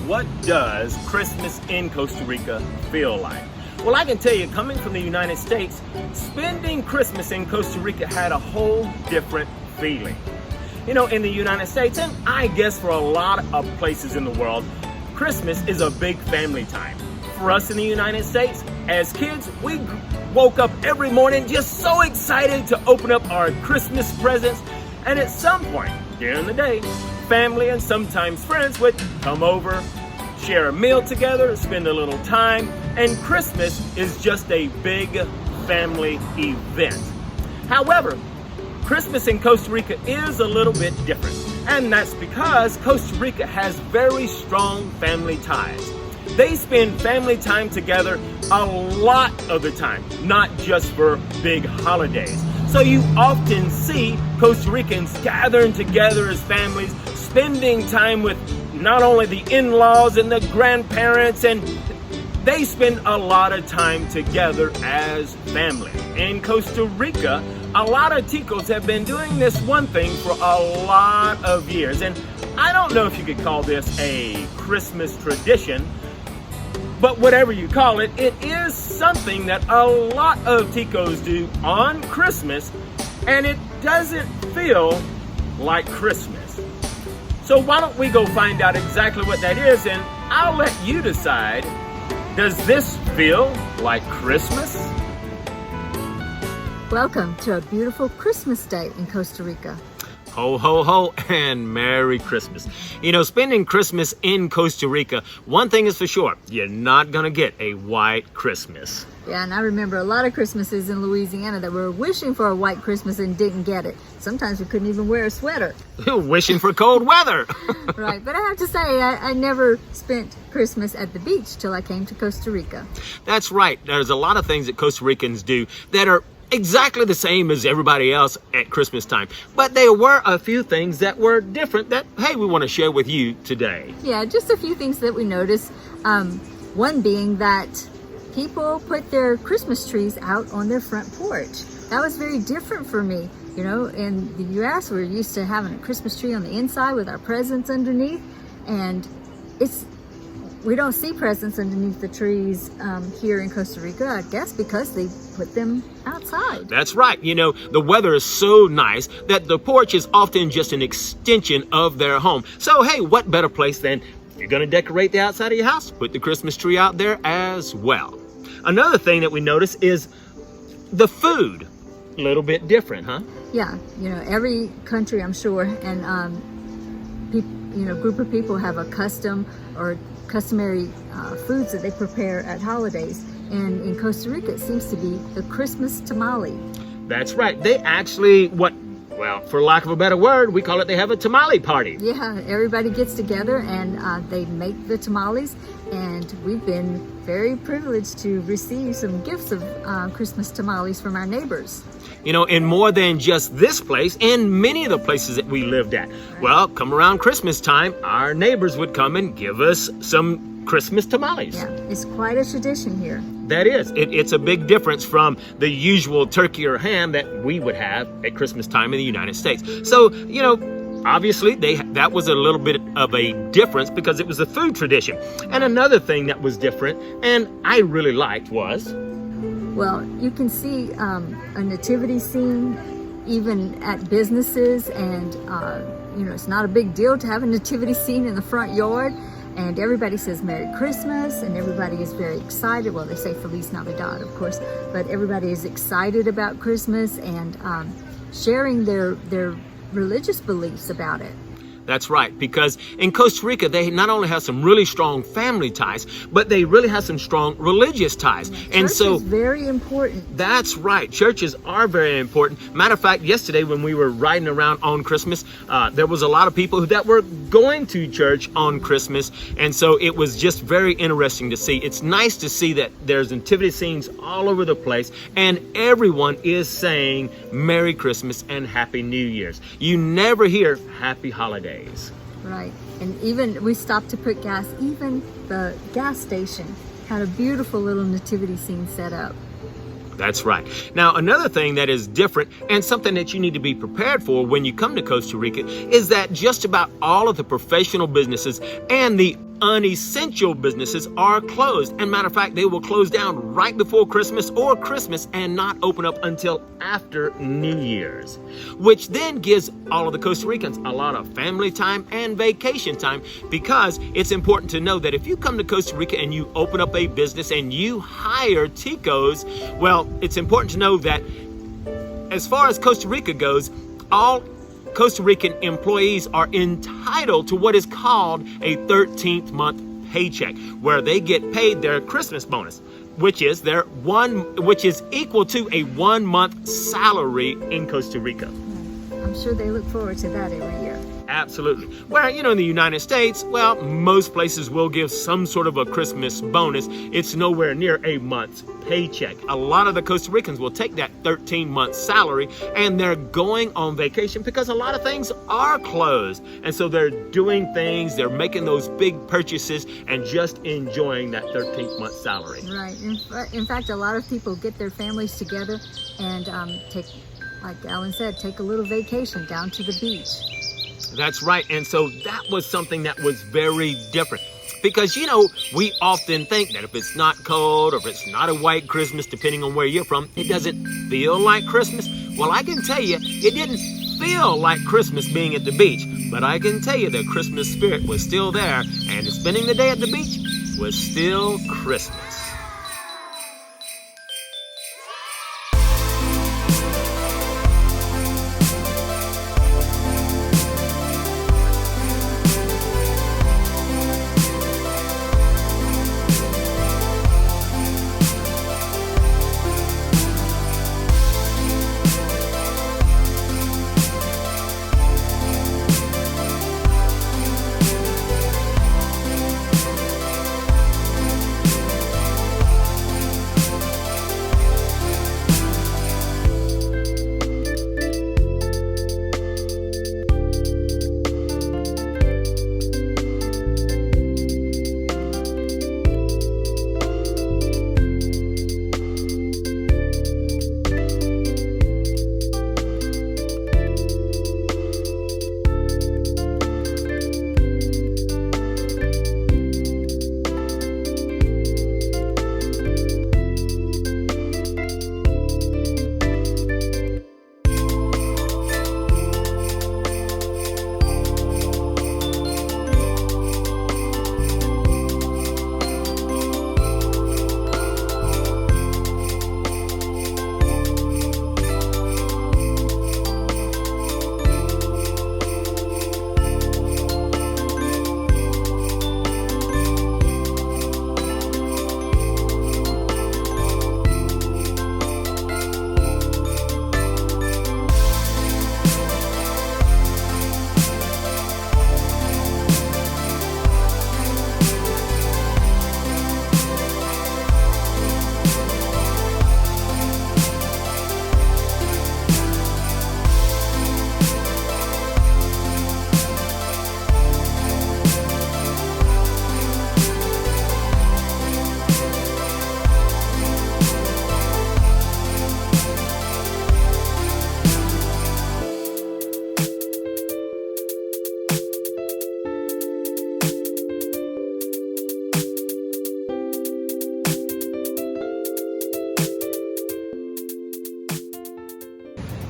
what does Christmas in Costa Rica feel like? Well, I can tell you, coming from the United States, spending Christmas in Costa Rica had a whole different feeling. You know, in the United States, and I guess for a lot of places in the world, Christmas is a big family time. For us in the United States, as kids, we woke up every morning just so excited to open up our Christmas presents, and at some point during the day, family and sometimes friends would come over, share a meal together, spend a little time, and Christmas is just a big family event. However, Christmas in Costa Rica is a little bit different, and that's because Costa Rica has very strong family ties. They spend family time together a lot of the time, not just for big holidays. So you often see Costa Ricans gathering together as families, spending time with not only the in-laws and the grandparents, and they spend a lot of time together as family. In Costa Rica, a lot of Ticos have been doing this one thing for a lot of years. And I don't know if you could call this a Christmas tradition, but whatever you call it, it is something that a lot of Ticos do on Christmas, and it doesn't feel like Christmas. So why don't we go find out exactly what that is, and I'll let you decide, does this feel like Christmas? Welcome to a beautiful Christmas day in Costa Rica. Ho, ho, ho, and Merry Christmas. You know, spending Christmas in Costa Rica, one thing is for sure, you're not going to get a white Christmas. Yeah, and I remember a lot of Christmases in Louisiana that were wishing for a white Christmas and didn't get it. Sometimes we couldn't even wear a sweater. Wishing for cold weather. Right, but I have to say, I never spent Christmas at the beach till I came to Costa Rica. That's right. There's a lot of things that Costa Ricans do that are exactly the same as everybody else at Christmas time. But there were a few things that were different that, hey, we want to share with you today. Yeah, just a few things that we noticed. One being that people put their Christmas trees out on their front porch. That was very different for me. You know, in the U.S., we're used to having a Christmas tree on the inside with our presents underneath, and we don't see presents underneath the trees here in Costa Rica, I guess because they put them outside. That's right. You know, the weather is so nice that the porch is often just an extension of their home. So, hey, what better place than if you're going to decorate the outside of your house, put the Christmas tree out there as well. Another thing that we notice is the food. A little bit different, huh? Yeah, you know, every country, I'm sure, and group of people have a customary foods that they prepare at holidays. And in Costa Rica, it seems to be the Christmas tamale. That's right. They actually, for lack of a better word, we call it, they have a tamale party. Yeah, everybody gets together and they make the tamales. And we've been very privileged to receive some gifts of Christmas tamales from our neighbors. You know, in more than just this place, and many of the places that we lived at. Well, come around Christmas time, our neighbors would come and give us some Christmas tamales. Yeah, it's quite a tradition here. That is. It's a big difference from the usual turkey or ham that we would have at Christmas time in the United States. So, you know, obviously that was a little bit of a difference because it was a food tradition. And another thing that was different, and I really liked, was... Well, you can see a nativity scene even at businesses, and it's not a big deal to have a nativity scene in the front yard, and everybody says Merry Christmas, and everybody is very excited. Well, they say Feliz Navidad, of course, but everybody is excited about Christmas and sharing their religious beliefs about it. That's right, because in Costa Rica, they not only have some really strong family ties, but they really have some strong religious ties. Yeah, church is very important. That's right. Churches are very important. Matter of fact, yesterday when we were riding around on Christmas, there was a lot of people that were going to church on Christmas. And so it was just very interesting to see. It's nice to see that there's nativity scenes all over the place, and everyone is saying Merry Christmas and Happy New Year's. You never hear Happy Holidays. Right, and even we stopped to put gas. Even the gas station had a beautiful little nativity scene set up. That's right. Now, another thing that is different and something that you need to be prepared for when you come to Costa Rica is that just about all of the professional businesses and the unessential businesses are closed. And matter of fact, they will close down right before Christmas or Christmas and not open up until after New Year's, which then gives all of the Costa Ricans a lot of family time and vacation time, because it's important to know that if you come to Costa Rica and you open up a business and you hire ticos, well, it's important to know that as far as Costa Rica goes, all Costa Rican employees are entitled to what is called a 13th month paycheck, where they get paid their Christmas bonus, which is equal to a 1 month salary in Costa Rica. I'm sure they look forward to that every year. Absolutely. Where, in the United States, well, most places will give some sort of a Christmas bonus. It's nowhere near a month's paycheck. A lot of the Costa Ricans will take that 13-month salary and they're going on vacation because a lot of things are closed. And so they're doing things, they're making those big purchases and just enjoying that 13th-month salary. Right. In fact, a lot of people get their families together and take, like Alan said, take a little vacation down to the beach. That's right. And so that was something that was very different. Because, we often think that if it's not cold or if it's not a white Christmas, depending on where you're from, it doesn't feel like Christmas. Well, I can tell you, it didn't feel like Christmas being at the beach. But I can tell you the Christmas spirit was still there. And spending the day at the beach was still Christmas.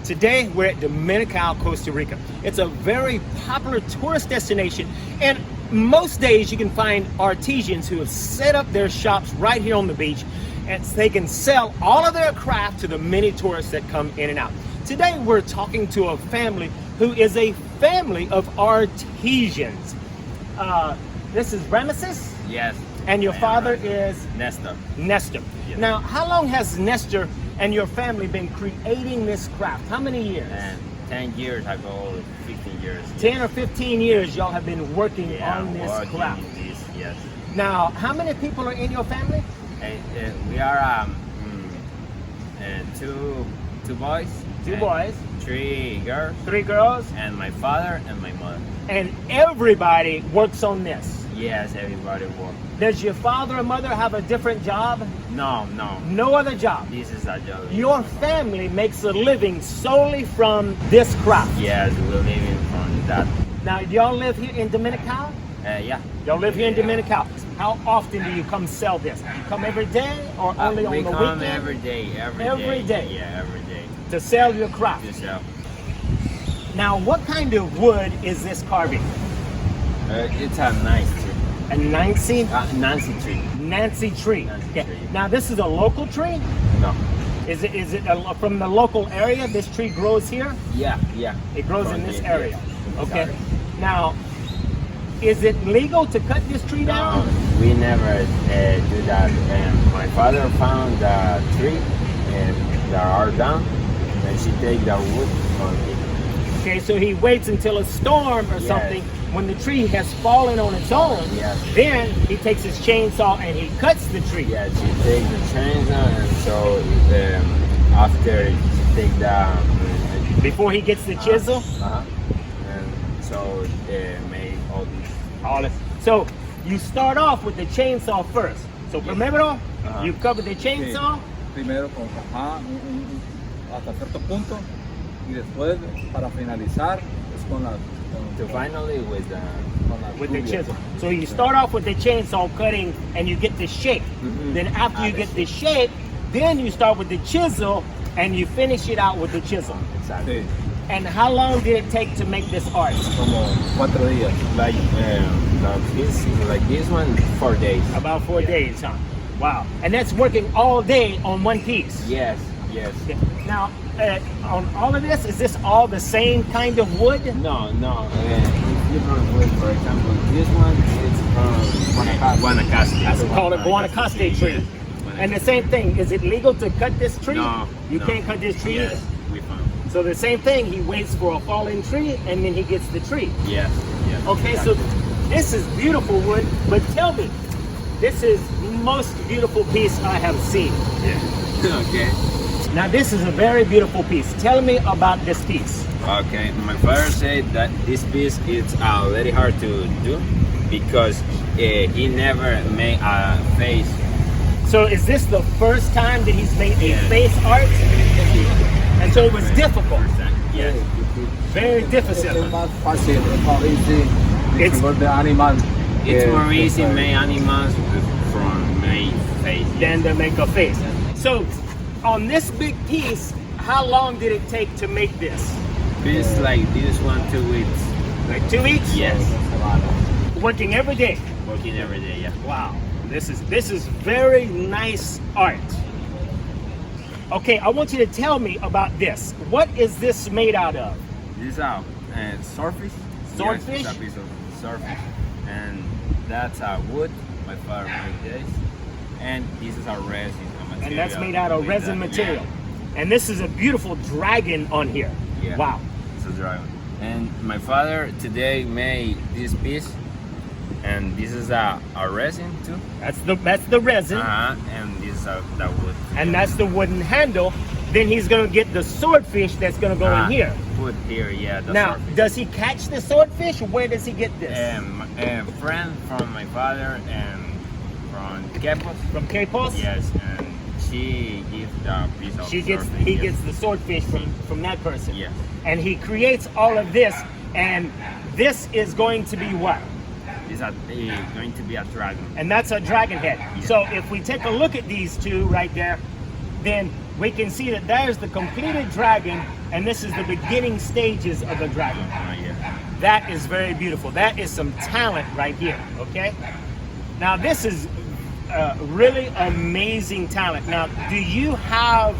Today, we're at Dominical, Costa Rica. It's a very popular tourist destination, and most days you can find artisans who have set up their shops right here on the beach, and they can sell all of their craft to the many tourists that come in and out. Today, we're talking to a family who is a family of artisans. This is Ramesses? Yes. And your father is? Nestor. Nestor. Yes. Now, how long has Nestor and your family been creating this craft? How many years? 10 years ago, 15 years. 10 or 15 years y'all have been working on this craft. Yes. Now, how many people are in your family? We are two boys. Two boys. 3 girls. 3 girls. And my father and my mother. And everybody works on this. Yes, everybody works. Does your father or mother have a different job? No. No other job? This is a job. Your family makes a living solely from this craft? Yes, we're living from that. Now, do y'all live here in Dominical? Yeah. Y'all live here in Dominican. How often do you come sell this? You come every day or only on We the come weekend? every day. Every day? Yeah, every day. To sell your craft. To sell. Now, what kind of wood is this carving? It's a nice tree. A Nancy? Nancy tree. Nancy tree. Nancy Okay. tree. Now, this is a local tree? No. Is it from the local area? This tree grows here? Yeah. It grows in this here, area. yes. Okay. Sorry. Now, is it legal to cut this tree No, down? we never do that. My father found a tree and they are down, and she take the wood from it. Okay, so he waits until a storm or Yes. something. When the tree has fallen on its own, Yes. then he takes his chainsaw and he cuts the tree. Yeah, she take the chainsaw, and so after she take the Before he gets the chisel. and so make all these. All this. So you start off with the chainsaw first. So primero, you cover the chainsaw. Primero con hasta cierto punto y después para finalizar es con la To finally with the With the chisel. So you start off with the chainsaw cutting and you get the shape. Mhm. Then after you get the shape, then you start with the chisel and you finish it out with the chisel. exactly. sí, And how long did it take to make this art? como 4 días. Like this one 4 days. About 4 days, huh? Wow. And that's working all day on one piece. Yes. Okay. Now, on all of this, is this all the same kind of wood? No. It's different wood. For example, this one is from Guanacaste. We call it Guanacaste tree. And the same thing, is it legal to cut this tree? No, You no. can't cut this tree Yes, either. we found. So the same thing, he waits for a fallen tree and then he gets the tree. Yes. Okay, so this is beautiful wood, but tell me, this is the most beautiful piece I have seen. Yeah. Okay. Now this is a very beautiful piece. Tell me about this piece. Okay. My father said that this piece is very hard to do because he never made a face. So is this the first time that he's made a Yeah. face art? And so it was difficult, Yes. very Es difficult. más fácil, es más easy It's- distinguir de animal. It's que- more easy que- make animals from make face. Than to make a face. So on this big piece, how long did it take to make this? Piece like this one 2 weeks. Like 2 weeks? Yes. Working every day. Working every day. Yeah. Wow, this is very nice art. Okay, I want you to tell me about this. What is this made out of? This is a swordfish. Swordfish? Yes, it's a piece of swordfish, and that's a wood. My father made this, and this is a resin. And that's made out of resin material. And this is a beautiful dragon on here. Yeah. Wow. It's a dragon. And my father today made this piece, and this is a resin too. That's the resin, And this is the wood. and that's the wooden handle. Then he's gonna get the swordfish that's gonna go in here. Put here, yeah. The Now, swordfish. does he catch the swordfish, or where does he get this? A friend from my father and from Quepos. From Capos? Yes, and she gives the piece of He swordfish, gets the swordfish from that person. Yes. And he creates all of this, and this is going to be what? It's going to be a dragon. And that's a dragon head. So if we take a look at these two right there, then we can see that there's the completed dragon, and this is the beginning stages of the dragon. Yeah. That is very beautiful. That is some talent right here, okay? Now this is really amazing talent. Now, do you have,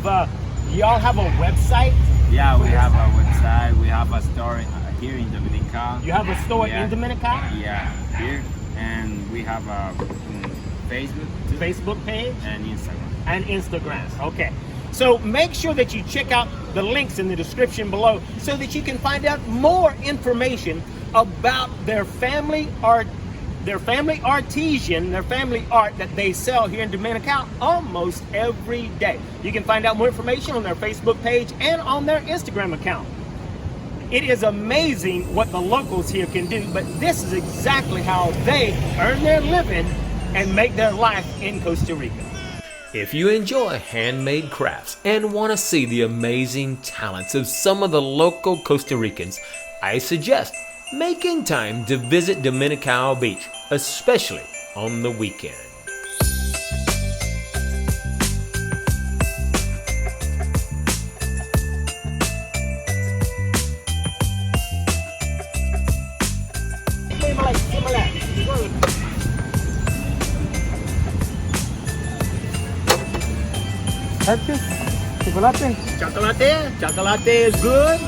y'all have a website? Yeah, we have a website. We have a store here in Dominica. You have a store Yeah. in Dominica? Yeah, here, and we have a Facebook too, Facebook page? and Instagram. And Instagram. Okay. So make sure that you check out the links in the description below so that you can find out more information about their family art, their family artisan, their family art that they sell here in Dominica almost every day. You can find out more information on their Facebook page and on their Instagram account. It is amazing what the locals here can do, but this is exactly how they earn their living and make their life in Costa Rica. If you enjoy handmade crafts and want to see the amazing talents of some of the local Costa Ricans, I suggest making time to visit Dominical Beach, especially on the weekend. Chocolate? Chocolate is good.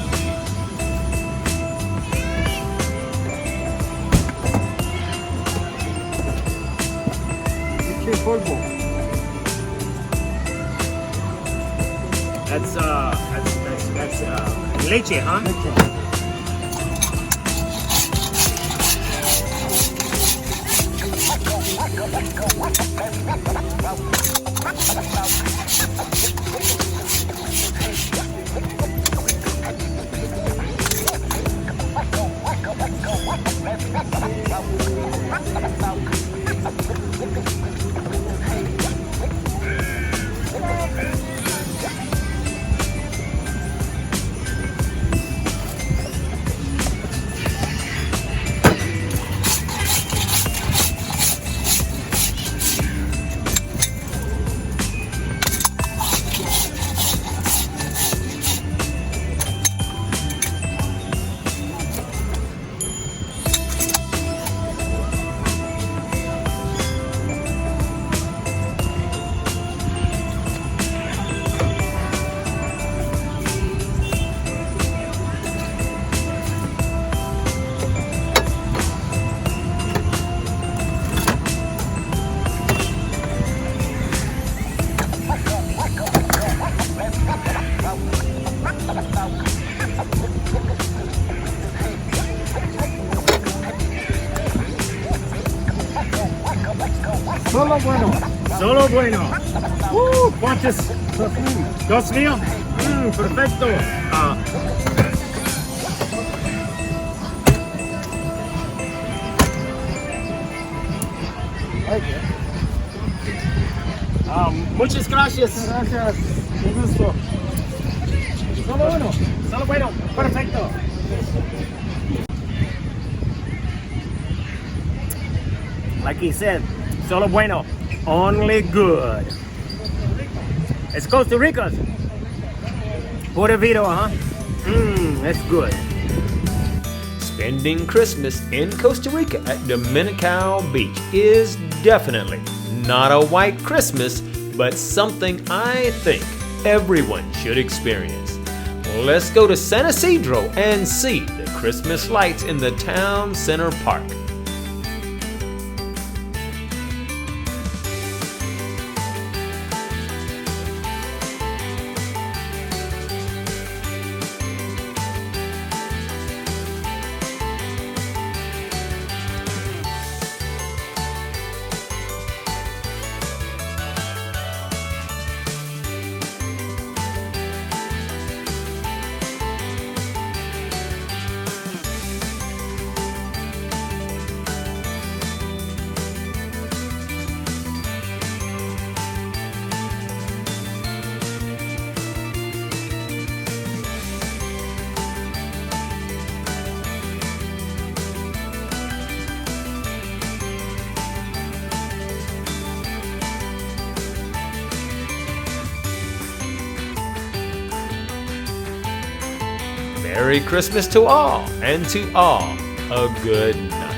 That's leche, huh? Solo bueno. ¿Cuántos? 2,000. Perfecto. Muchas gracias. Gracias. Un gusto. Solo bueno. Solo bueno. Perfecto. Like he said, solo bueno. Only good. It's Costa Rica's. Pura vida, huh? That's good. Spending Christmas in Costa Rica at Dominical Beach is definitely not a white Christmas, but something I think everyone should experience. Let's go to San Isidro and see the Christmas lights in the town center park. Merry Christmas to all, and to all a good night.